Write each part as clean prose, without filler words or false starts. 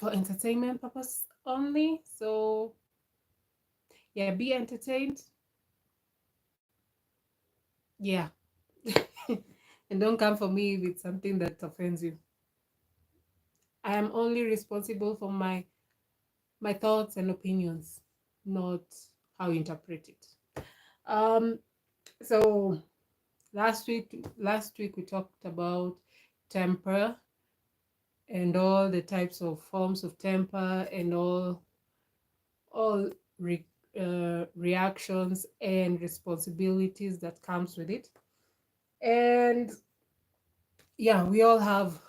for entertainment purpose only. So yeah, be entertained. Yeah. And don't come for me with something that offends you. I am only responsible for my thoughts and opinions, not how you interpret it. Um, so last week we talked about temper and all the types of forms of temper and all re, reactions and responsibilities that comes with it. And yeah, we all have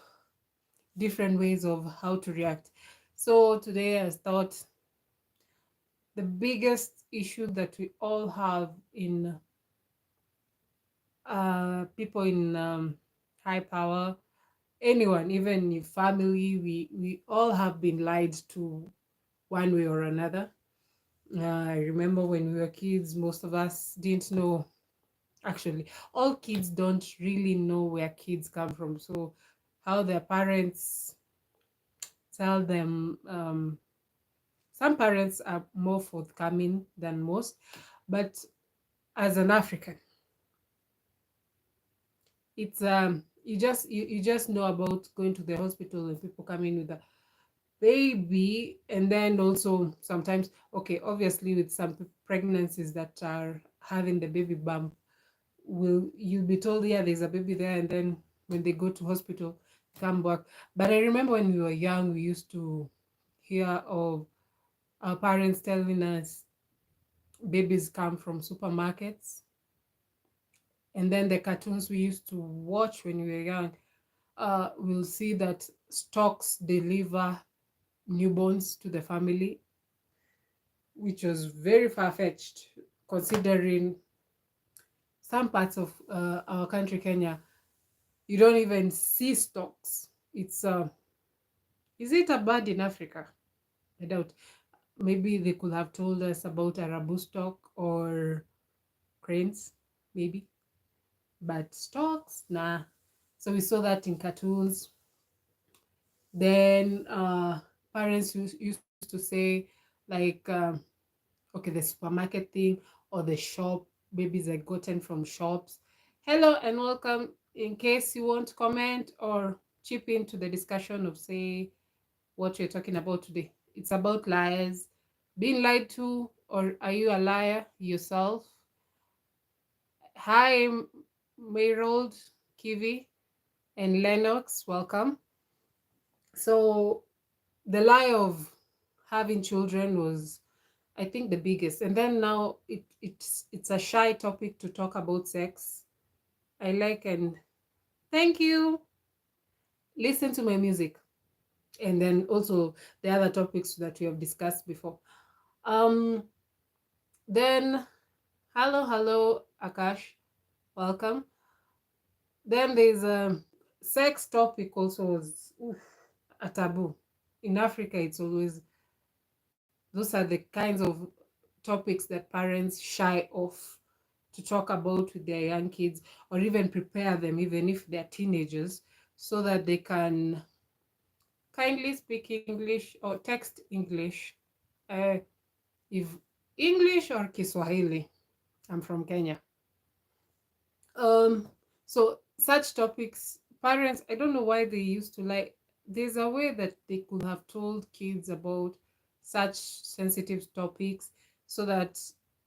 different ways of how to react. So today I thought the biggest issue that we all have in people in high power, anyone, even your family, we all have been lied to one way or another. I remember when we were kids, most of us didn't know. Actually, all kids don't really know where kids come from. So, how their parents tell them, some parents are more forthcoming than most. But as an African, it's you just know about going to the hospital and people coming with a baby, and then also sometimes, okay, obviously with some pregnancies that are having the baby bump, will you'll be told, yeah, there's a baby there, and then when they go to hospital, come back. But I remember when we were young, we used to hear of our parents telling us babies come from supermarkets, and then the cartoons we used to watch when we were young, we'll see that stocks deliver newborns to the family, which was very far-fetched considering some parts of our country, Kenya, you don't even see stocks. It's is it a bird in Africa? I doubt. Maybe they could have told us about Arabu stock or cranes, maybe. But stocks, nah. So we saw that in cartoons. Then parents used to say, like, okay, the supermarket thing or the shop, babies are gotten from shops. Hello and welcome. In case you want to comment or chip into the discussion of, say, what we're talking about today, it's about lies, being lied to, or are you a liar yourself? Hi, Mayrold, Kivi, and Lennox, welcome. So the lie of having children was, I think, the biggest. And then now it's a shy topic to talk about sex. I like, and thank you. Listen to my music. And then also the other topics that we have discussed before. Um then hello Akash, welcome. Then there's a sex topic also was a taboo. In Africa, it's always, those are the kinds of topics that parents shy off to talk about with their young kids, or even prepare them, even if they're teenagers, so that they can kindly speak English or text English. Uh, if English or Kiswahili, I'm from Kenya. Um, so such topics, parents, I don't know why they used to like. There's a way that they could have told kids about such sensitive topics, so that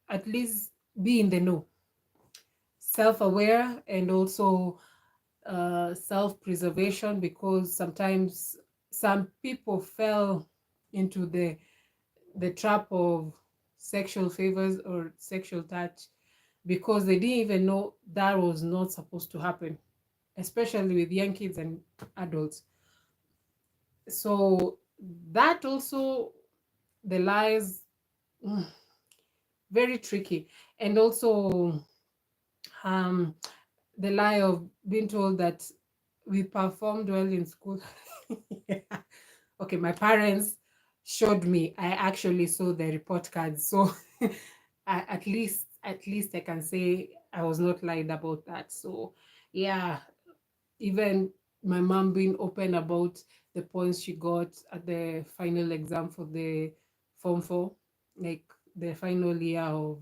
at least be in the know, self-aware, and also self-preservation, because sometimes some people fell into the trap of sexual favors or sexual touch because they didn't even know that was not supposed to happen, especially with young kids and adults. So that also, the lies, mm, very tricky. And also um the lie of being told that we performed well in school. Yeah. Okay, my parents showed me. I actually saw the report cards, so at least I can say I was not lied about that. So yeah, even my mom being open about the points she got at the final exam for the Form 4, like the final year of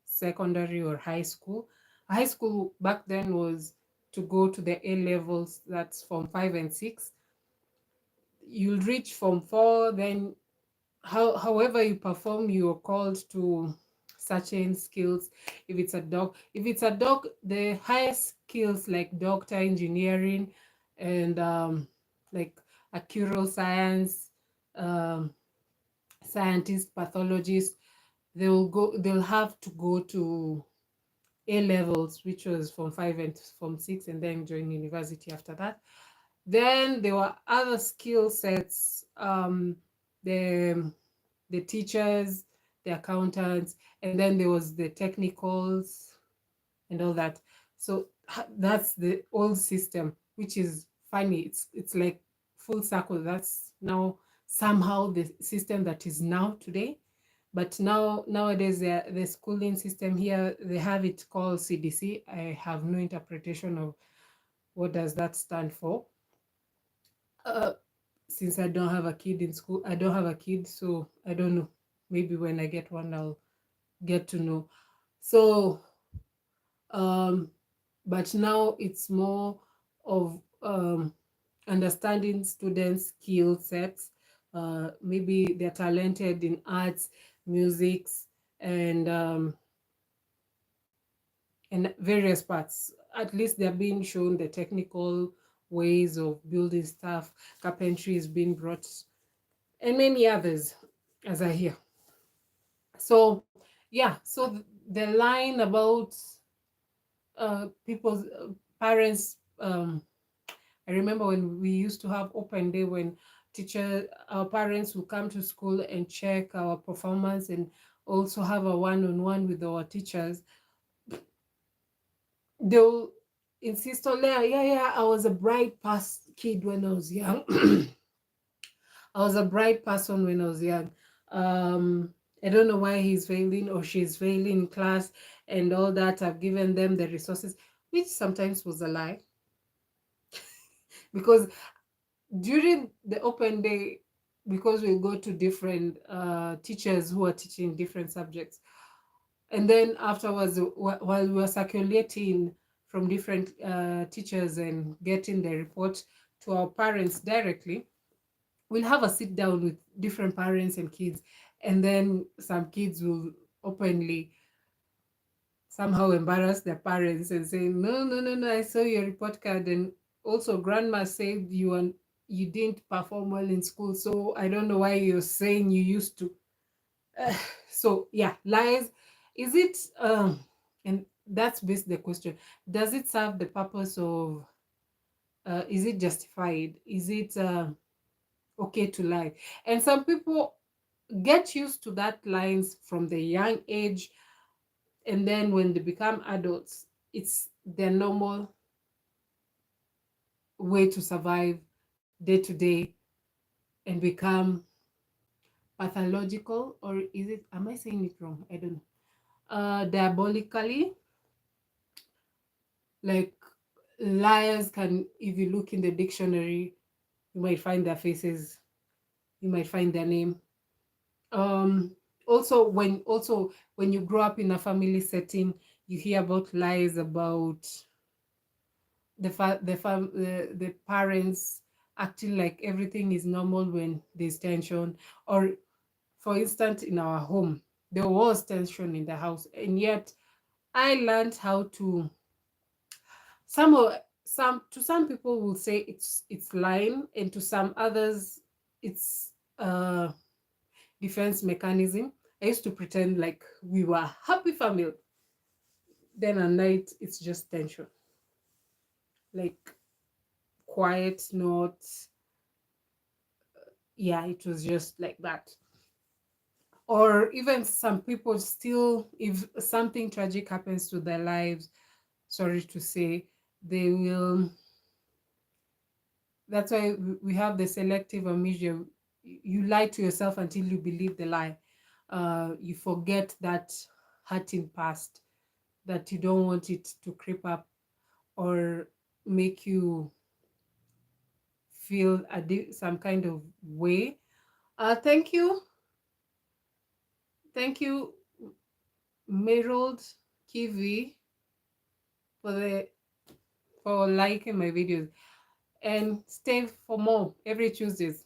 secondary or high school. High school back then was to go to the A levels, that's Form 5 and 6. You'll reach Form 4, then however you perform, you're called to certain skills. If it's a doc, the highest skills like doctor, engineering, and like actuarial science, um, scientist, pathologist, they'll have to go to A levels, which was from 5 and from 6, and then join university after that. Then there were other skill sets, the teachers, the accountants, and then there was the technicals and all that. So that's the old system, which is funny. It's like full circle. That's now somehow the system that is now today. But nowadays the schooling system here, they have it called CDC. I have no interpretation of what does that stand for. Uh, since I don't have a kid in school, I don't have a kid, so I don't know. Maybe when I get one, I'll get to know. So, um, but now it's more of understanding students' skill sets. Maybe they're talented in arts, musics, and various parts. At least they're being shown the technical ways of building stuff. Carpentry is being brought, and many others, as I hear. So, yeah. So the line about people's parents. I remember when we used to have open day, when our parents would come to school and check our performance, and also have a one-on-one with our teachers. They'll insist on, yeah, yeah, yeah, I was a bright pass kid when I was young. I was a bright person when I was young. I don't know why he's failing or she's failing in class and all that. I've given them the resources, which sometimes was a lie. Because during the open day, because we go to different teachers who are teaching different subjects, and then afterwards, while we were circulating from different teachers and getting the report to our parents directly, we'll have a sit down with different parents and kids, and then some kids will openly somehow embarrass their parents and say, no, no, no, no, I saw your report card, and also grandma said you didn't perform well in school, so I don't know why you're saying you used to. So yeah, lies. Is it and that's basically the question. Does it serve the purpose of, is it justified? Is it okay to lie? And some people get used to that lines from the young age, and then when they become adults, it's their normal way to survive day to day, and become pathological, or is it, am I saying it wrong? I don't know. Diabolically, like liars can, if you look in the dictionary, you might find their faces, you might find their name. um also when you grow up in a family setting, you hear about lies about the parents acting like everything is normal when there's tension. Or for instance, in our home, there was tension in the house, and yet I learned how to, some of some people will say it's lying, and to some others it's uh defense mechanism. I used to pretend like we were a happy family, then at night it's just tension, like quiet, not, yeah, it was just like that. Or even some people still, if something tragic happens to their lives, sorry to say, they will, that's why we have the selective amnesia. You lie to yourself until you believe the lie. You forget that hurting past, that you don't want it to creep up or make you feel some kind of way. Thank you. Thank you, Merold Kivi, for the for liking my videos. And stay for more every Tuesdays.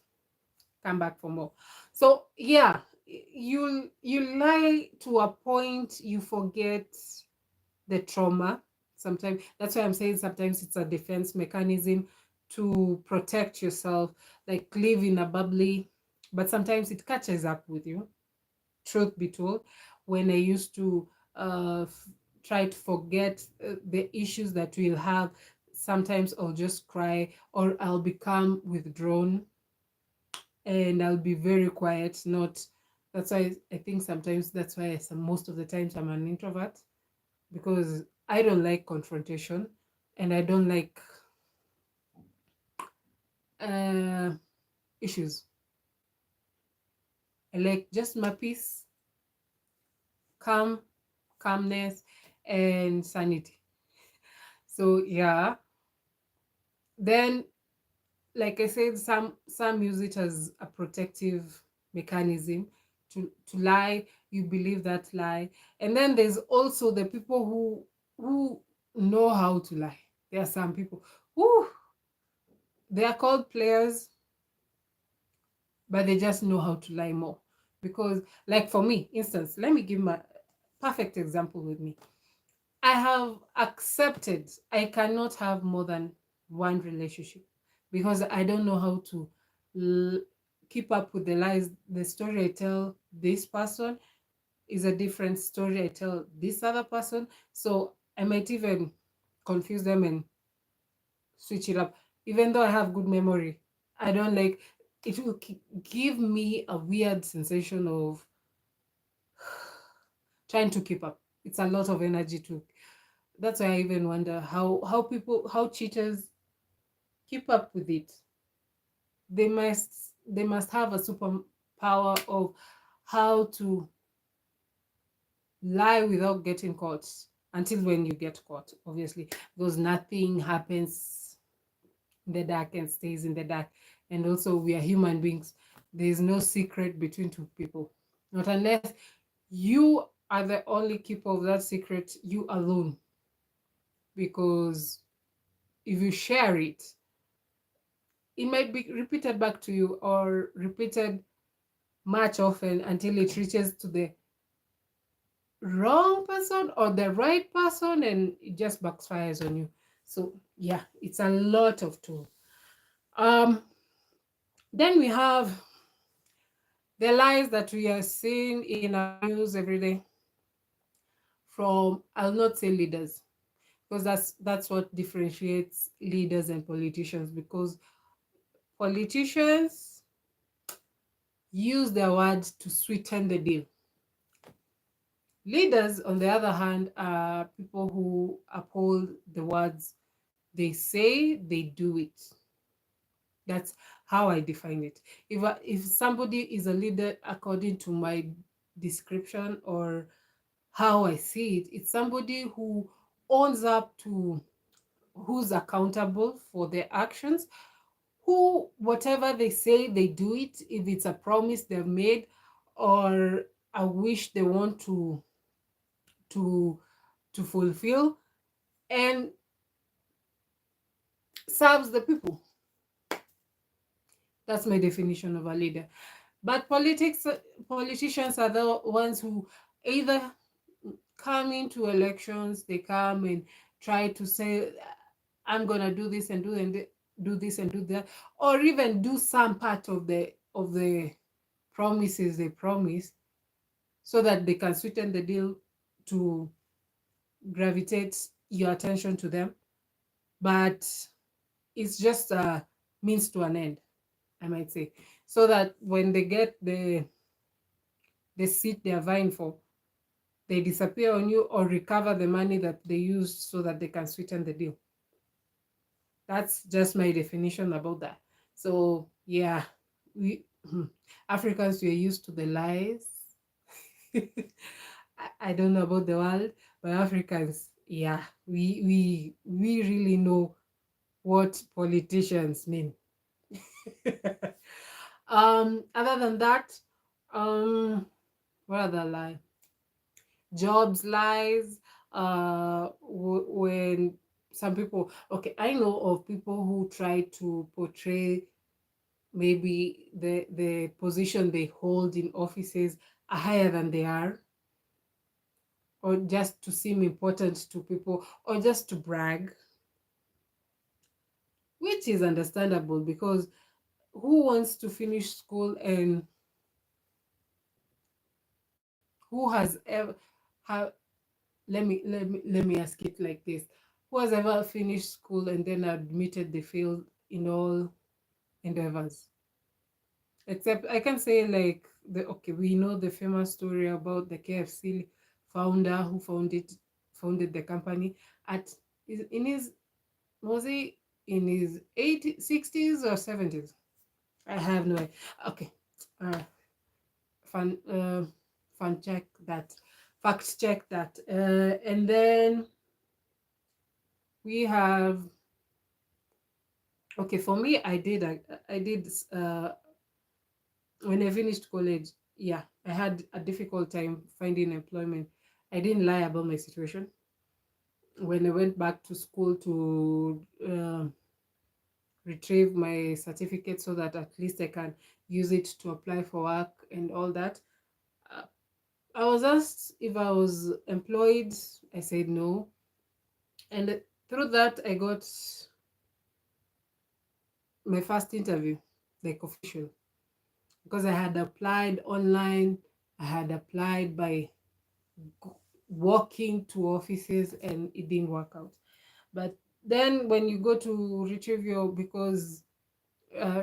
Come back for more. So yeah, you lie to a point, you forget the trauma. Sometimes that's why I'm saying sometimes it's a defense mechanism to protect yourself, like live in a bubbly, but sometimes it catches up with you. Truth be told, when I used to try to forget the issues that we'll have, sometimes I'll just cry or I'll become withdrawn and I'll be very quiet. Not That's why I think sometimes that's why most of the times I'm an introvert, because I don't like confrontation and I don't like uh, issues. I like just my peace, calmness, and sanity. So yeah, then like I said, some use it as a protective mechanism to lie. You believe that lie, and then there's also the people who know how to lie. There are some people who they are called players, but they just know how to lie more. Because, like for me, instance, let me give my perfect example with me. I have accepted I cannot have more than one relationship because I don't know how to l- keep up with the lies. The story I tell this person is a different story I tell this other person. So I might even confuse them and switch it up. Even though I have good memory, I don't like it. Will give me a weird sensation of trying to keep up. It's a lot of energy to. That's why I even wonder how cheaters keep up with it. They must have a superpower of how to lie without getting caught, until when you get caught, obviously, because nothing happens in the dark and stays in the dark. And also, we are human beings. There is no secret between two people, not unless you are the only keeper of that secret, you alone. Because if you share it, it might be repeated back to you or repeated much often until it reaches to the wrong person or the right person and it just backfires on you. So yeah, it's a lot of tools. um then we have the lies that we are seeing in our news every day from, I'll not say leaders, because that's what differentiates leaders and politicians, because politicians use their words to sweeten the deal. Leaders, on the other hand, are people who uphold the words they say, they do it. That's how I define it. If somebody is a leader according to my description or how I see it, it's somebody who owns up to, who's accountable for their actions, who whatever they say, they do it. If it's a promise they've made or a wish they want to to fulfill, and serves the people. That's my definition of a leader. But politicians are the ones who either come into elections, they come and try to say, I'm gonna do this and do this and do that, or even do some part of the promises they promise, so that they can sweeten the deal to gravitate your attention to them. But it's just a means to an end, I might say, so that when they get the seat they are vying for, they disappear on you or recover the money that they used so that they can sweeten the deal. That's just my definition about that. So yeah, we Africans, we are used to the lies. I don't know about the world, but Africans, yeah, we really know what politicians mean. Other than that, um, what other lie? Jobs lies. When some people, okay, I know of people who try to portray maybe the position they hold in offices are higher than they are, or just to seem important to people, or just to brag, which is understandable because who wants to finish school and who has ever have let me ask it like this: who has ever finished school and then admitted they failed in all endeavors? Except I can say like the okay, we know the famous story about the KFC founder who founded the company at in his was he in his 80s, 60s or 70s? I have no idea. Okay. Uh, fun fun check that fact check that and then we have okay, for me I did when I finished college, yeah, I had a difficult time finding employment. I didn't lie about my situation. When I went back to school to retrieve my certificate so that at least I can use it to apply for work and all that, uh, I was asked if I was employed. I said no. And through that, I got my first interview, like official, because I had applied online, I had applied by walking to offices, and it didn't work out. But then when you go to retrieve your, because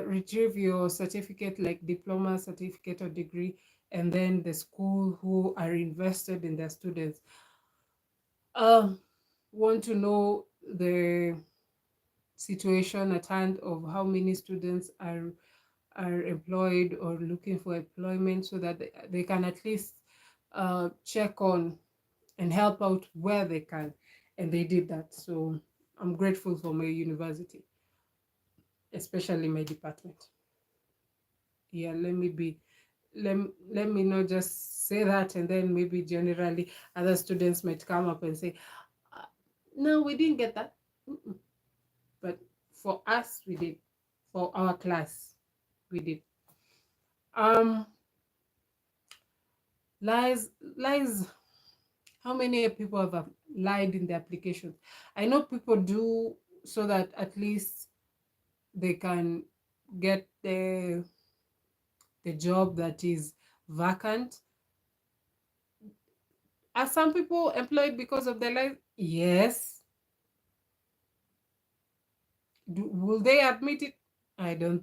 retrieve your certificate, like diploma certificate or degree, and then the school who are invested in their students um, want to know the situation at hand of how many students are employed or looking for employment so that they can at least check on and help out where they can. And they did that. So I'm grateful for my university, especially my department. Yeah, let me not just say that, and then maybe generally other students might come up and say, "Uh, no, we didn't get that." Mm-mm. But for us, we did. For our class, we did. Um, lies. How many people have lied in the applications? I know people do so that at least they can get the job that is vacant. Are some people employed because of their life? Yes. Will they admit it? I don't.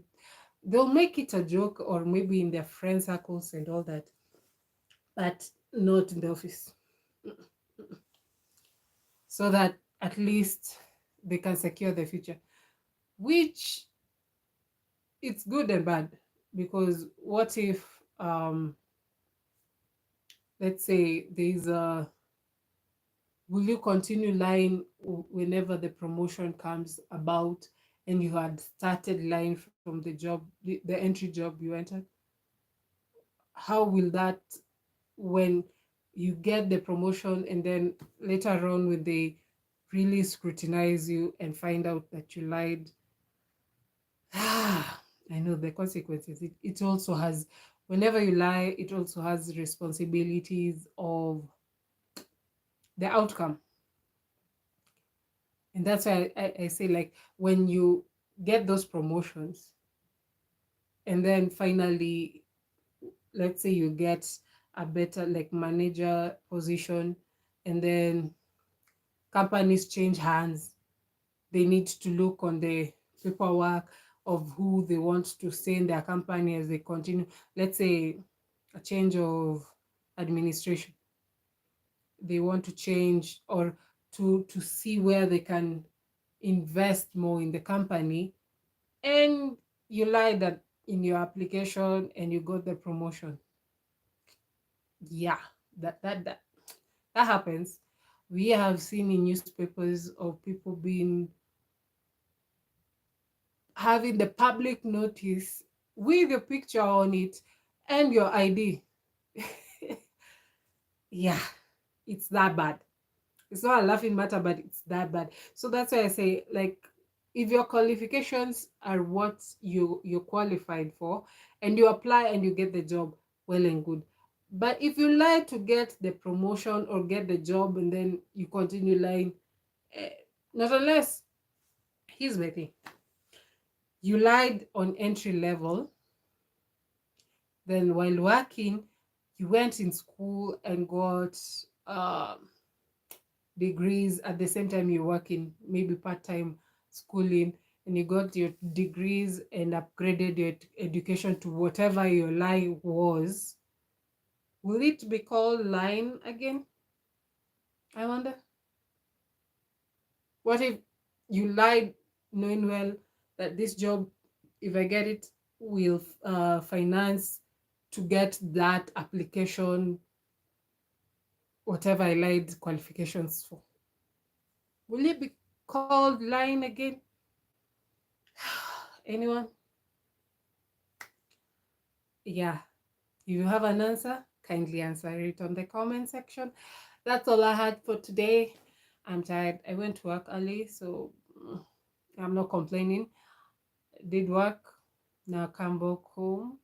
They'll make it a joke or maybe in their friend circles and all that, but not in the office. So that at least they can secure the future, which it's good and bad, because what if let's say there's a, will you continue lying whenever the promotion comes about and you had started lying from the job, the entry job you entered? How will that, when you get the promotion and then later on when they really scrutinize you and find out that you lied? I know the consequences. It also has, whenever you lie, it also has responsibilities of the outcome. And that's why I say, like, when you get those promotions and then finally, let's say you get a better, like, manager position, and then companies change hands, they need to look on the paperwork of who they want to stay in their company as they continue. Let's say a change of administration. They want to change or to see where they can invest more in the company, and you lied that in your application and you got the promotion. Yeah, that happens. We have seen in newspapers of people being having the public notice with your picture on it and your ID. Yeah, it's that bad. It's not a laughing matter, but it's that bad. So that's why I say, like, if your qualifications are what you're qualified for, and you apply and you get the job, well and good. But if you lie to get the promotion or get the job and then you continue lying, eh, not unless, here's my thing, you lied on entry level, then while working, you went in school and got degrees at the same time you're working, maybe part-time schooling, and you got your degrees and upgraded your education to whatever your lie was, will it be called lying again? I wonder. What if you lied knowing well that this job, if I get it, will finance to get that application, whatever I lied qualifications for? Will it be called lying again? Anyone? Yeah. If you have an answer, kindly answer it on the comment section. That's all I had for today. I'm tired. I went to work early, so I'm not complaining. Did work. Now come back home,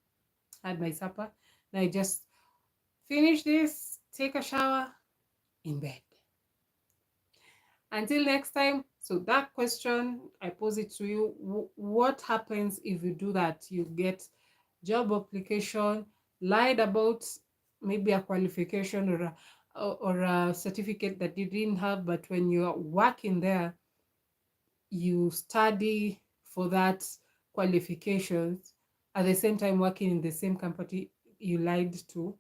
had my supper. Now I just finish this, take a shower, in bed. Until next time. So that question, I pose it to you. What happens if you do that? You get job application, lied about maybe a qualification or a certificate that you didn't have, but when you're working there, you study for that qualifications at the same time working in the same company you lied to,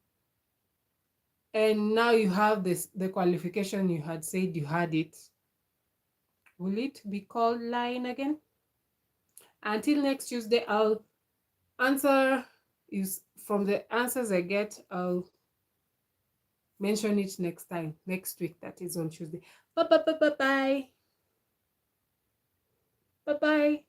and now you have the qualification you had said you had it. Will it be called lying again? Until next Tuesday, I'll answer is from the answers I get, I'll mention it next time, next week, that is on Tuesday. Bye bye bye bye bye. Bye bye.